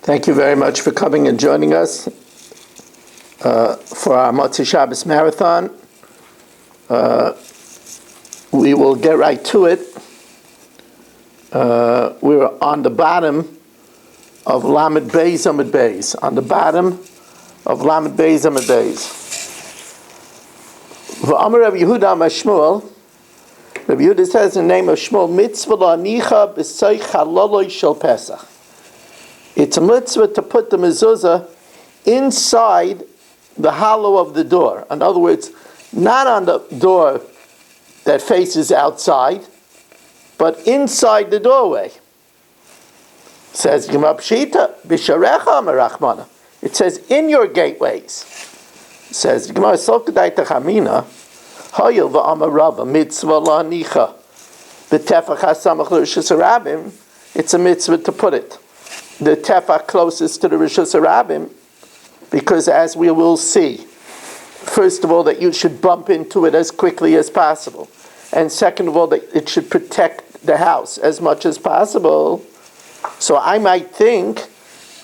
Thank you very much for coming and joining us for our Motzei Shabbos Marathon. We will get right to it. We're on the bottom of Lamed Beis Amud Beis. On the bottom of Lamed Beis Amud Beis. V'amar Rabbi Yehuda Shmuel. Rabbi Yehuda says in the name of Shmuel, Mitzvah la'anicha b'soich haloloi shel Pesach. It's a mitzvah to put the mezuzah inside the hollow of the door. In other words, not on the door that faces outside, but inside the doorway. Says Gemara Pshita, B'sharecha Merachmana. It says in your gateways. It says Gemara Solkadai Techamina, Hayil v'Amar Rava Mitzvah la'anicha b'tefach hasamach l'Rishus Harabim. It's a mitzvah to put it the tefach closest to the Rishus Harabim, because as we will see, first of all, that you should bump into it as quickly as possible, and second of all, that it should protect the house as much as possible. So I might think,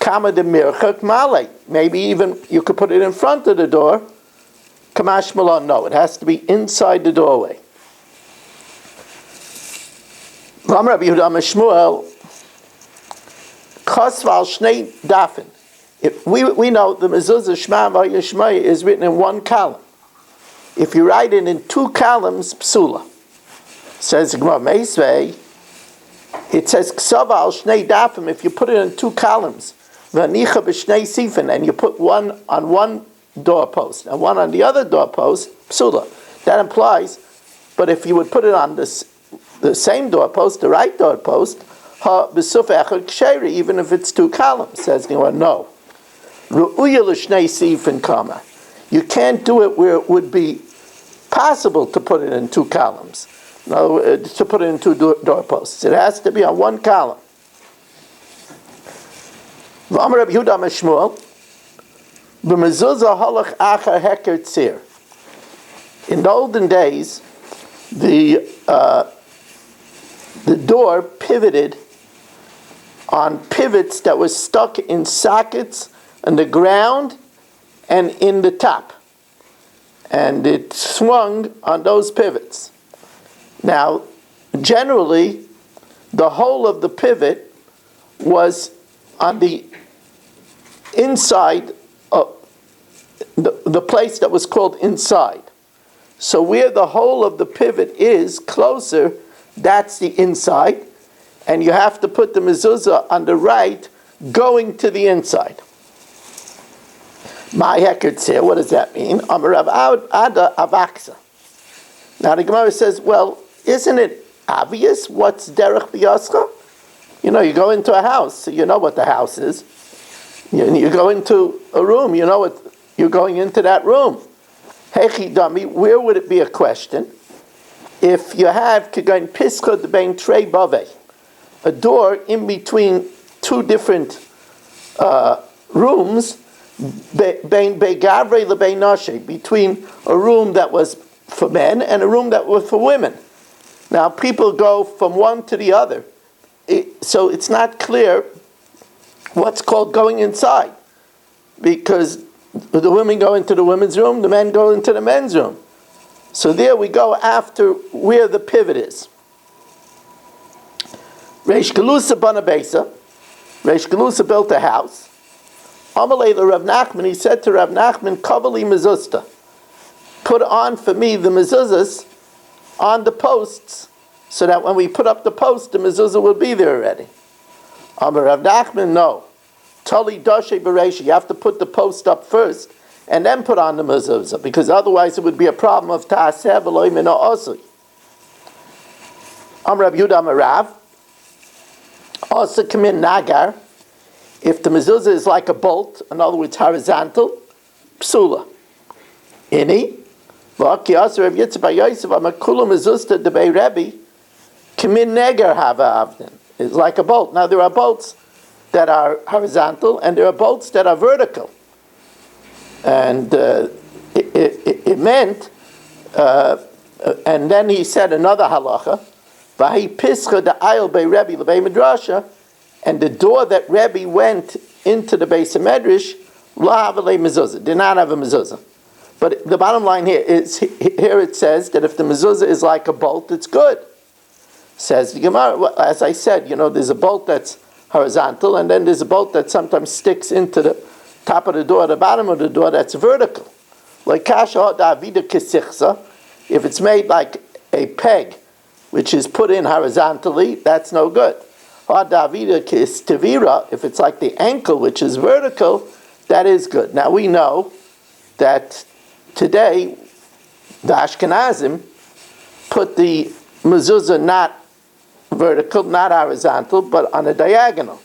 Kama de Mirchak Male, maybe even you could put it in front of the door. Kamash Malon, no, it has to be inside the doorway. Rabbi Yehuda Shmuel, Chosval Shnei Dafin. We know the mezuzah Shema V'Yishmaya is written in one column. If you write it in two columns, psula. Says Gemara Meisvei, it says Ksaval Shnei Dafim. If you put it in two columns, V'Anicha B'Shnei Sifin, and you put one on one doorpost and one on the other doorpost, psula. That implies, but if you would put it on the same doorpost, the right doorpost, even if it's two columns, says Gemara, no. You can't do it where it would be possible to put it in two columns. In other words, to put it in two doorposts. It has to be on one column. In the olden days, the door pivoted on pivots that were stuck in sockets on the ground and in the top. And it swung on those pivots. Now, generally, the whole of the pivot was on the inside of the place that was called inside. So where the whole of the pivot is closer, that's the inside. And you have to put the mezuzah on the right, going to the inside. My hekertzir, what does that mean? Amarav Ada Avaksa. Now the Gemara says, well, isn't it obvious what's derech b'yascha? You know, you go into a house, so you know what the house is. You go into a room, you know what you're going into that room. Hechi dami, where would it be a question? If you have Kegain Pischa Debain Trei Bave, a door in between two different rooms, between a room that was for men and a room that was for women. Now people go from one to the other, so it's not clear what's called going inside, because the women go into the women's room, the men go into the men's room. So there we go after where the pivot is. Reish Galusa bana beisa. Reish Galusa built a house. Amalei to Rav Nachman, he said to Rav Nachman, Kavali mezusta, put on for me the mezuzahs on the posts, so that when we put up the post, the mezuzah will be there already. Amar Rav Nachman, no. Tali dashe bereisha, you have to put the post up first, and then put on the mezuzah, because otherwise it would be a problem of ta'aseh v'lo mina osui. Amar Rabbi Yehuda Amar Rav, also come in nagar, if the mezuzah is like a bolt, in other words horizontal, psula. Ini, v'aki asa Rav Yitzchak bar Yosef Amar kula mezuzah debei Rebbe, come in negar hava avden. It's like a bolt. Now there are bolts that are horizontal and there are bolts that are vertical. And it meant, and then he said another halacha, Vahi pischa the aisle by Rebbe lebei midrasha, and the door that Rebbe went into the base of Medrash, la havale mezuzah, did not have a mezuzah. But the bottom line here is, here it says that if the mezuzah is like a bolt, it's good. Says the Gemara, as I said, there's a bolt that's horizontal, and then there's a bolt that sometimes sticks into the top of the door, the bottom of the door, that's vertical. Like kasha davida kesichsa, if it's made like a peg, which is put in horizontally, that's no good. Davida kistavira, if it's like the ankle, which is vertical, that is good. Now we know that today the Ashkenazim put the mezuzah not vertical, not horizontal, but on a diagonal.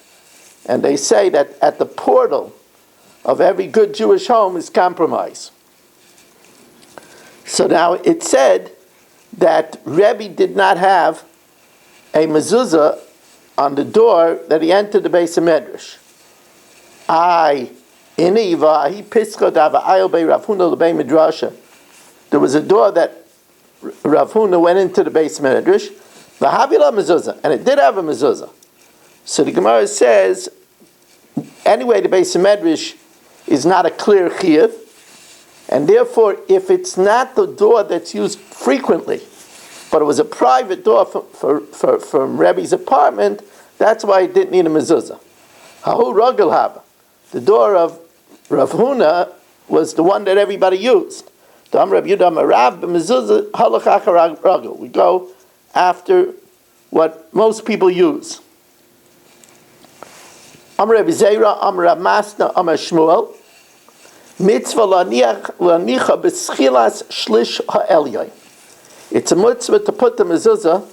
And they say that at the portal of every good Jewish home is compromise. So now it said that Rebbe did not have a mezuzah on the door that he entered the base of Medrash. There was a door that Rav Huna went into the base of Medrash, and it did have a mezuzah. So the Gemara says, anyway, the base of Medrash is not a clear chiyuv, and therefore, if it's not the door that's used frequently, but it was a private door from Rebbe's apartment, that's why it didn't need a mezuzah. Hahu ragel haba. The door of Rav Huna was the one that everybody used. We go after what most people use. Amr Rabbi Zera, Amr Rav Masna, Amr Shmuel. Mitzvah lanicha b'schilas shlish ha'elyoy. It's a mitzvah to put the mezuzah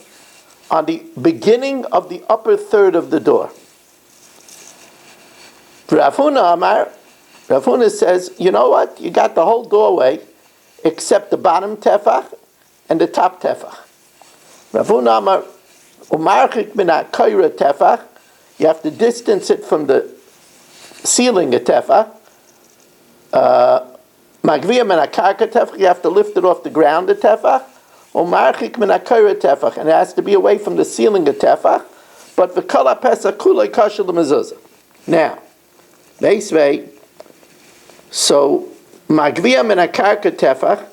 on the beginning of the upper third of the door. Rav Huna Amar, Rav Huna says, you know what? You got the whole doorway except the bottom tefach and the top tefach. Rav Huna Amar, umarchik min ha'koyra tefach. You have to distance it from the ceiling of tefach. Magviyah min ha'karka tefach. You have to lift it off the ground of tefach. Umarchik min ha'koyra tefach. And it has to be away from the ceiling of tefach. But v'kol ha'pesach kulei kasher l'mezuzah. Now, Beisvei, so magviyah min ha'karka tefach,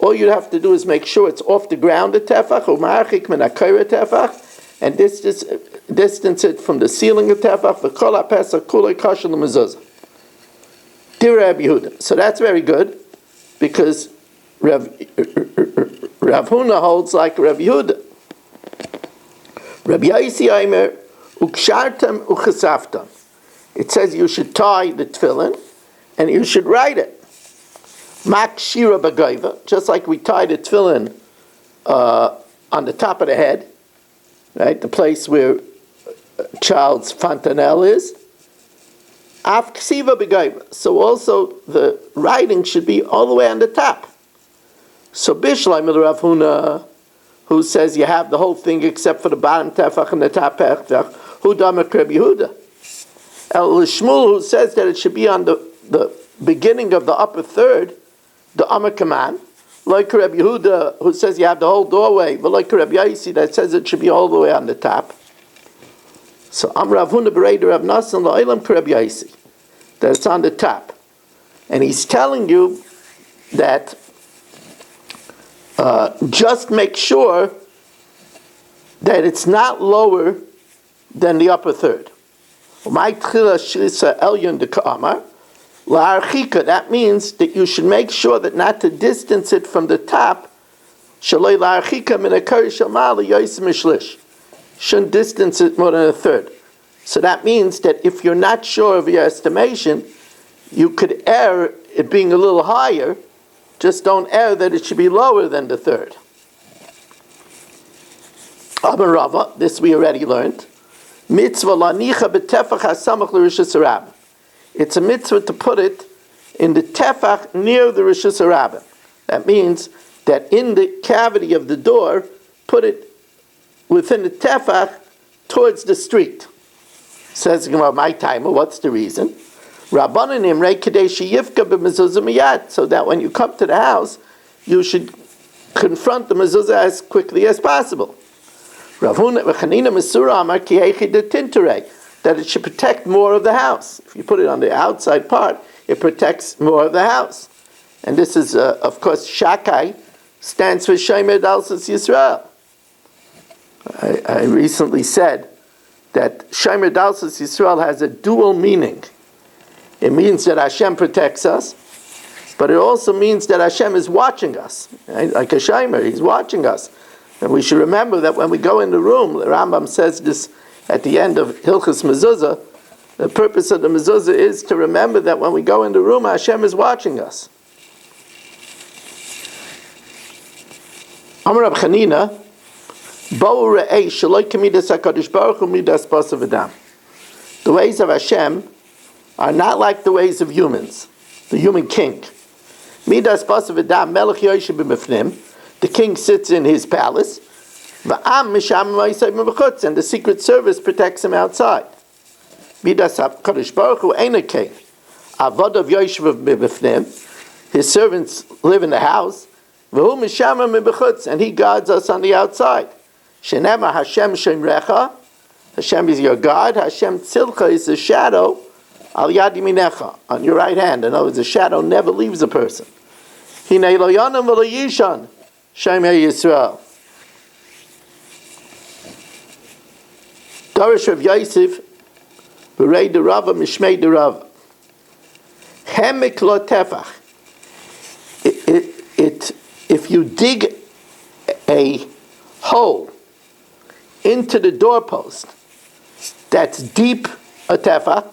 all you have to do is make sure it's off the ground of tefach, u'ma'achik min ha'koyra tefach, and distance it from the ceiling of tefach, v'kol ha'pesach kulei kasher l'mezuzah. Dear Rabbi Yehuda. So that's very good, because Rav Huna holds like Rabbi Yehuda. Rabbi Yaisi Aimer, ukshartem uchesaftem. It says you should tie the tefillin, and you should write it. Mak shira b'goiva, just like we tie the tefillin on the top of the head, right, the place where a child's fontanelle is. Af ksiva b'goiva. So also the writing should be all the way on the top. So Bishleim Rav Huna, who says you have the whole thing except for the bottom tefach and the top tefach, who damak Rabbi Yehuda. El Shmuel, who says that it should be on the beginning of the upper third, the Amar Kaman, like Rabbi Yehuda, who says you have the whole doorway, but like Rabbi Yaisi, that says it should be all the way on the top. So Amar Rav Huna b'reider Rav Nasan la'olam Rabbi Yaisi, that it's on the top, and he's telling you that just make sure that it's not lower than the upper third. That means that you should make sure that not to distance it from the top. Shouldn't distance it more than a third. So that means that if you're not sure of your estimation, you could err it being a little higher. Just don't err that it should be lower than the third. Abba Rava, this we already learned. Mitzvah lanicha b'tefach hasamach l'rishus harabim. It's a mitzvah to put it in the tefach near the rishus harabim. That means that in the cavity of the door, put it within the tefach towards the street. Says my timer, what's the reason? Rabbanan imrei kadei sheyifka b'mezuzah miyad, so that when you come to the house, you should confront the mezuzah as quickly as possible. Rav Huna v'chanina mesura amar ki heichi de tinterei. that it should protect more of the house. If you put it on the outside part, it protects more of the house. And this is, of course, Shakai stands for Shomer Dalsas Yisrael. I recently said that Shomer Dalsas Yisrael has a dual meaning. It means that Hashem protects us, but it also means that Hashem is watching us. Right? Like a Shomer, He's watching us. And we should remember that when we go in the room, the Rambam says this at the end of Hilchas Mezuzah, the purpose of the Mezuzah is to remember that when we go in the room, Hashem is watching us. Amar Rab Chanina, Bo'u re'ei sheloi k'midas HaKadosh Baruch Hu midas basav adam. The ways of Hashem are not like the ways of humans, the human king. Midas basav adam melech yoshev b'mifnim. The king sits in his palace, and the secret service protects him outside. Midas HaKadosh Baruch Hu ein hakein. Avodav yoshev b'mifnim. His servants live in the house, and he guards us on the outside. Shenema Hashem Shemrecha. Hashem is your God. Hashem Tzilcha is the shadow. Al Yad Yaminecha, on your right hand. In other words, the shadow never leaves a person. Hinei lo yonam v'lo yishan. Shomer Yisrael. Dorish Rav Yosef, B'rei Derava Mishmei Derava. Hemik lo tefach. If you dig a hole into the doorpost that's deep a tefach,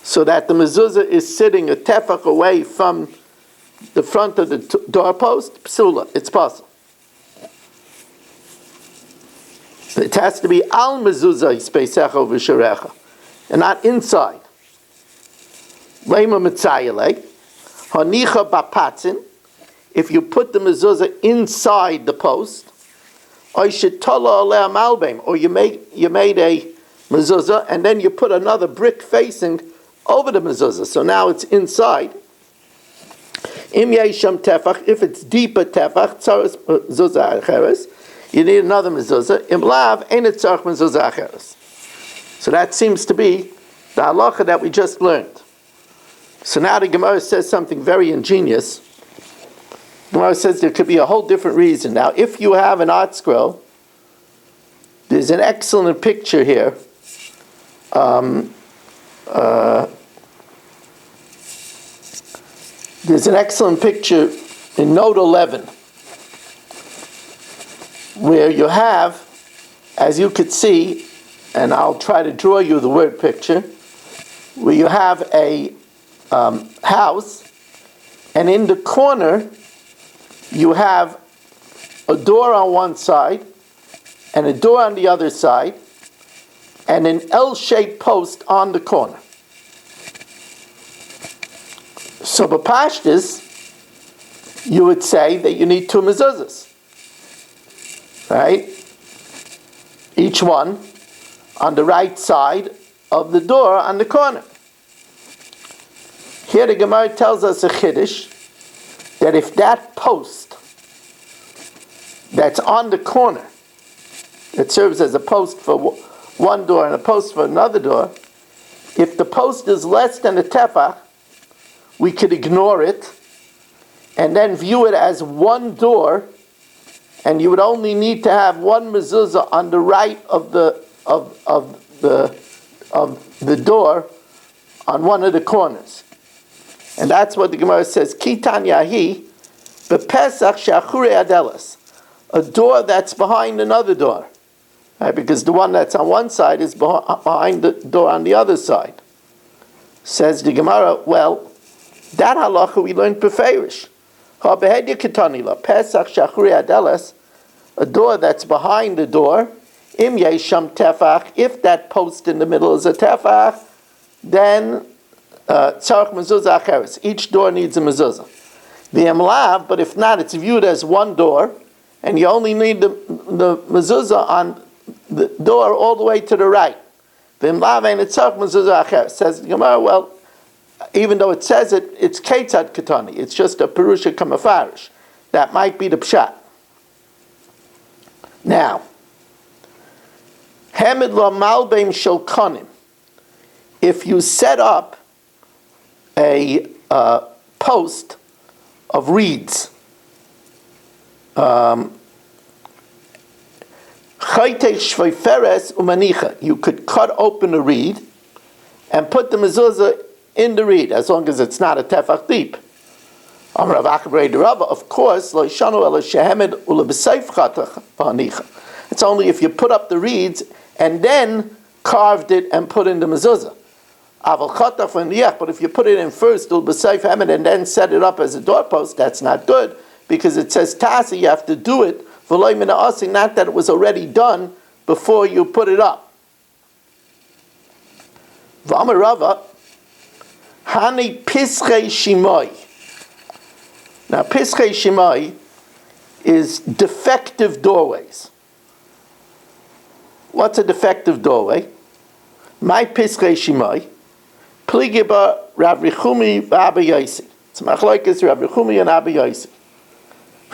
so that the mezuzah is sitting a tefach away from the front of the doorpost, psula, it's possible. It has to be al mezuzah speisecha v'sharecha, and not inside. Lema mitzayelei, hanicha bapatzin. If you put the mezuzah inside the post, or you made a mezuzah and then you put another brick facing over the mezuzah, so now it's inside. Im yesham tefach, if it's deeper tefach, tzaras mezuzah acheres, you need another mezuzah. Im lav, ein it tzarich mezuzah acheres. So that seems to be the halacha that we just learned. So now the Gemara says something very ingenious. The Gemara says there could be a whole different reason. Now, if you have an art scroll, there's an excellent picture here. There's an excellent picture in Note 11, where you have, as you could see, and I'll try to draw you the word picture, where you have a house, and in the corner, you have a door on one side and a door on the other side and an L-shaped post on the corner. So b'pashtus, you would say that you need two mezuzahs, right? Each one on the right side of the door on the corner. Here the Gemara tells us a chiddush, that if that post that's on the corner, that serves as a post for one door and a post for another door, if the post is less than a tefach, we could ignore it and then view it as one door, and you would only need to have one mezuzah on the right of the door on one of the corners. And that's what the Gemara says, Kitan Yahi, Bepesach Shachure Adelas, a door that's behind another door. Right? Because the one that's on one side is behind the door on the other side. Says the Gemara, well, that halacha we learned beferish. Ha'behedya Kitanila, Pesach Shachure Adelas, a door that's behind the door, Im Yesham Tefach, if that post in the middle is a Tefach, then tzarich mezuzah acheres. Each door needs a mezuzah. V'em lav, but if not, it's viewed as one door, and you only need the mezuzah on the door all the way to the right. V'em lav and it's tzarich mezuzah acheres. Says the Gemara, well, even though it says it, it's ketzad katani. It's just a perusha kamafarish. That might be the pshat. Now, hamid lo malbeim shel konim. if you set up a post of reeds, you could cut open a reed and put the mezuzah in the reed, as long as it's not a tefach deep. Of course, it's only if you put up the reeds and then carved it and put in the mezuzah. But if you put it in first, and then set it up as a doorpost, that's not good, because it says tasa, you have to do it, not that it was already done before you put it up. Hani Pischei Shimoi. Now, Pischei Shimoi is defective doorways. What's a defective doorway? My Pischei Shimoi, Pligiba Rav Rechumi v'Abba Yosi. It's Machlokes Rav Rechumi and Abba Yosi.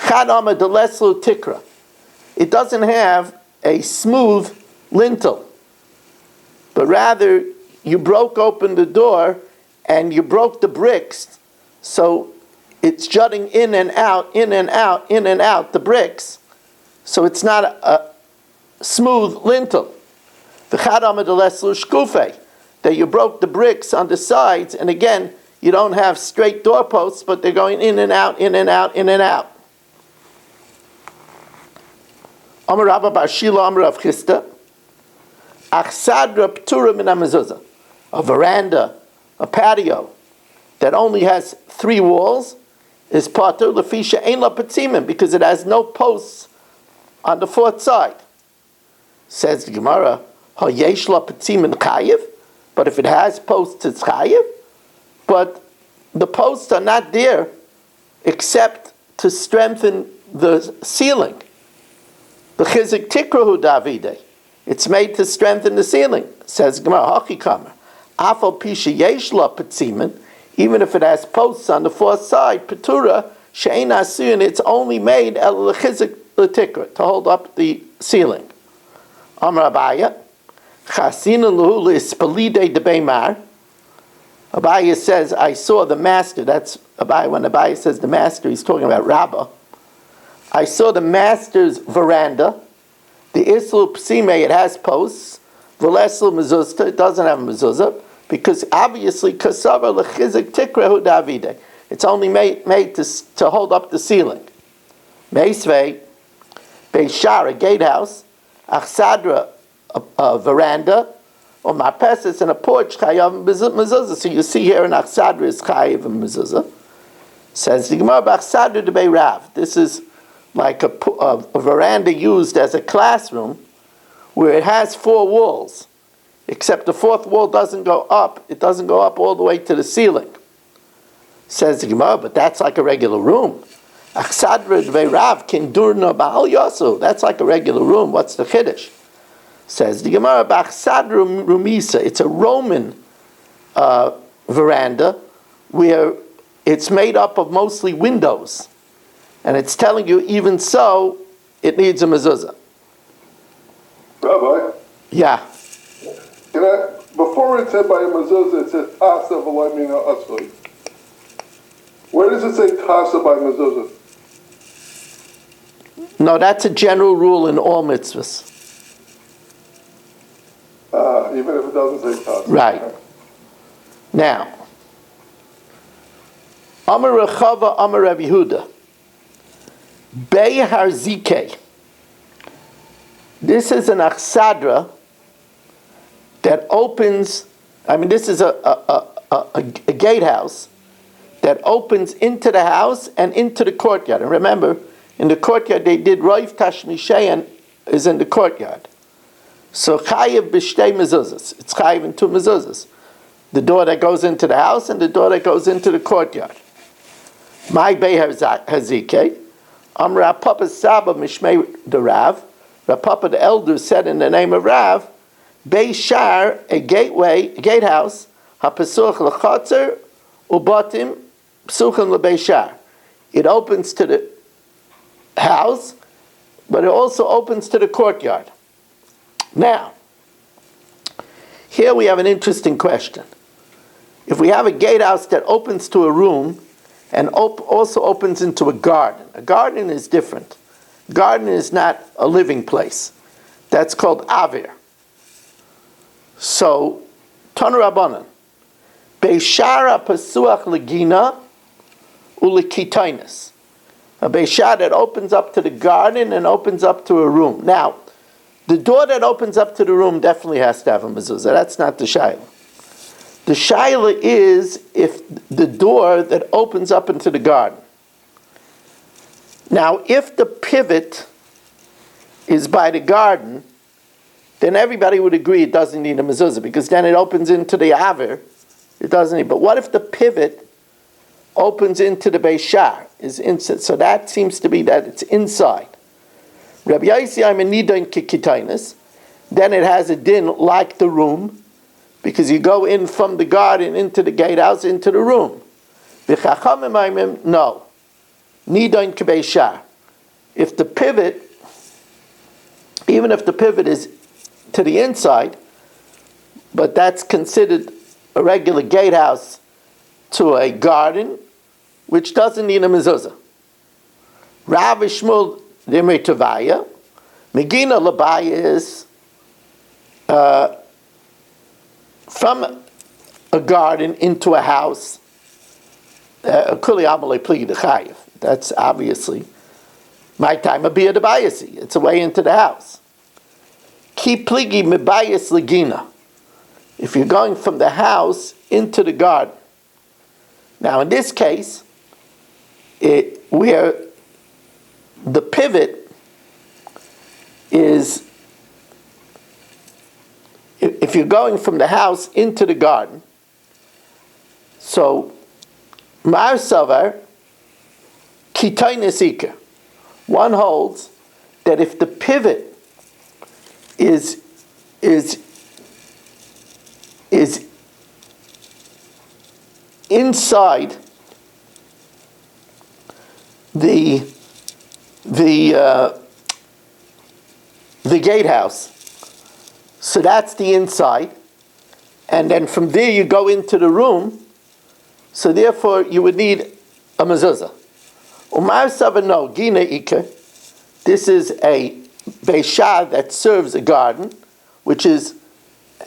Chad Amar Deleslu Tikra. It doesn't have a smooth lintel, but rather you broke open the door and you broke the bricks, so it's jutting in and out, in and out, in and out, the bricks, so it's not a smooth lintel. That you broke the bricks on the sides, and again, you don't have straight doorposts, but they're going in and out, in and out, in and out. Amar Rabba Bar Shila Amar Rav Chisda, Achsadra Ptura min HaMezuzah, a veranda, a patio that only has 3 walls is patur lefisha ein la petzimin, because it has no posts on the 4th side. Says the Gemara, hayesh la petzimin chayiv, but if it has posts, it's chayiv. But the posts are not there except to strengthen the ceiling. The chizik tikrahu davide. It's made to strengthen the ceiling. Says Gemara, hachikamer. Afal pisha yesh la petzimin, even if it has posts on the 4th side, petura she'ein asiyun, it's only made el lechizik letikra, to hold up the ceiling. Amar Abaya, chasina luhu leispalide debeimar. Abaya says, I saw the master. That's Abaya. When Abaya says the master, he's talking about Rabbah. I saw the master's veranda. The islu psime, it has posts. V'leslu mezuzah, it doesn't have a mezuzah, because obviously kasava lechizik tikrahu davide. It's only made to hold up the ceiling. Meisvei, Beishar, a gatehouse, Achsadra, a veranda, or Marpesis, and a porch, chayav mezuzah. So you see here in Achsadra is chayav and mezuzah. Says the Gemara, Achsadra de Beirav. This is like a veranda used as a classroom, where it has 4 walls, except the 4th wall doesn't go up. It doesn't go up all the way to the ceiling. Says the Gemara, but that's like a regular room. Achsadra dveirav kindurna ba'al yasu. That's like a regular room. What's the chiddush? Says the Gemara, b'achsadra rumisa. It's a Roman veranda where it's made up of mostly windows, and it's telling you even so it needs a mezuzah. Rabbi? Yeah. Before it said by a mezuzah, it said tasa v'loy mina asli. Where does it say tasa by mezuzah? No, that's a general rule in all mitzvahs. Even if it doesn't say tasa. Right. Now, Amar Rechava, Amar Rabbi Yehuda, Bei Harzike. This is an achsadra that opens, this is a gatehouse that opens into the house and into the courtyard. And remember, in the courtyard they did Roiv Tashmishayan is in the courtyard. So chayiv b'shtei mezuzahs. It's chayiv in 2 mezuzahs. The door that goes into the house and the door that goes into the courtyard. My Bei Hazike, Amra Papa Saba Mishmei the Rav. Rav Papa the elder said in the name of Rav, Beishar, a gateway, a gatehouse, HaPesuch l'chatzer ubatim psuchim l'beishar. It opens to the house, but it also opens to the courtyard. Now, Here we have an interesting question. If we have a gatehouse that opens to a room and also opens into a garden is different. Garden is not a living place. That's called avir. So, Tanu Rabbanan, Beishara Pasuach Legina Ulikitainis. A Beishar that opens up to the garden and opens up to a room. Now, the door that opens up to the room definitely has to have a mezuzah. That's not the shaila. The shaila is if the door that opens up into the garden. Now, if the pivot is by the garden, then everybody would agree it doesn't need a mezuzah, because then it opens into the avir. It doesn't need. But what if the pivot opens into the beishar? Is inside? So that seems to be that it's inside. Rabbi Yossi, I'm a nidain kikitainis. Then it has a din like the room, because you go in from the garden into the gatehouse into the room. V'chachamim, no. Nidain kebeishar. If the pivot, even if the pivot is to the inside, but that's considered a regular gatehouse to a garden, which doesn't need a mezuzah. Rav Shmuel Dimei Tavaya, Megina Labaya is from a garden into a house. That's obviously my time of beer bayasi. It's a way into the house. Ki pligi mebayas legina. If you're going from the house into the garden. Now in this case, where the pivot is, if you're going from the house into the garden, so Mar Savar Kitainesika. One holds that if the pivot is inside the gatehouse, so that's the inside, and then from there you go into the room, so therefore you would need a mezuzah. Umar Savano Gina Ika, this is a beishah that serves a garden, which is,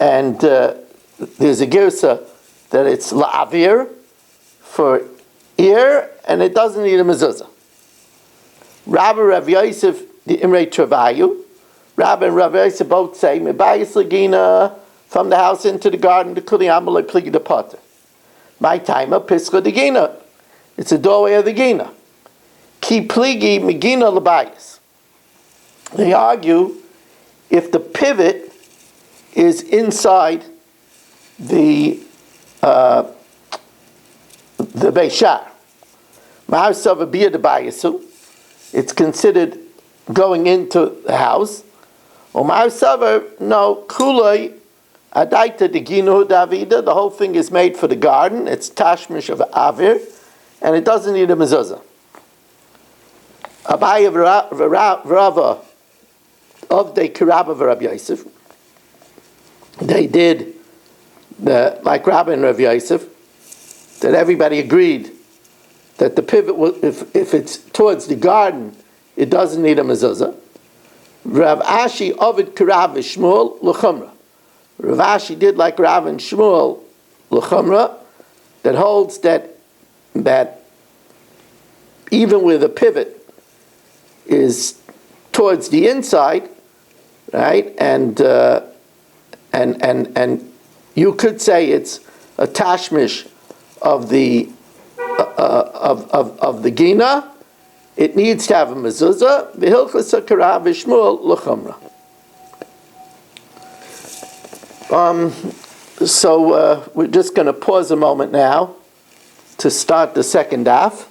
and there's a girsa that it's la'avir for ear, and it doesn't need a mezuzah. Rabbi Rav Yosef the Imrei Travayu, Rabbi and Rav Yosef both say mebayis legina, from the house into the garden, the kuli amalei pligi the potter. My time of pischa de gina, it's a doorway of the gina. Ki pligi megina labayis. They argue if the pivot is inside the beishar, ma'asav biyad bayisu, it's considered going into the house. Or ma'asav no kulay adaita de ginu davida. The whole thing is made for the garden. It's tashmish of avir, and it doesn't need a mezuzah. Abaya v'rava of the Kirabba Rav Yosef, they did like Rabbi and Rav Yosef, that everybody agreed that the pivot, if it's towards the garden, it doesn't need a mezuzah. Rav Ashi Ovid Kirav Shmuel L'chumra. Rav Ashi did like Rav and Shmuel L'chumra, that holds that even where the pivot is towards the inside, right, and you could say it's a tashmish of the gina. It needs to have a mezuzah. V'hilchas hakara v'shmuel l'chumra. So we're just going to pause a moment now to start the second daf.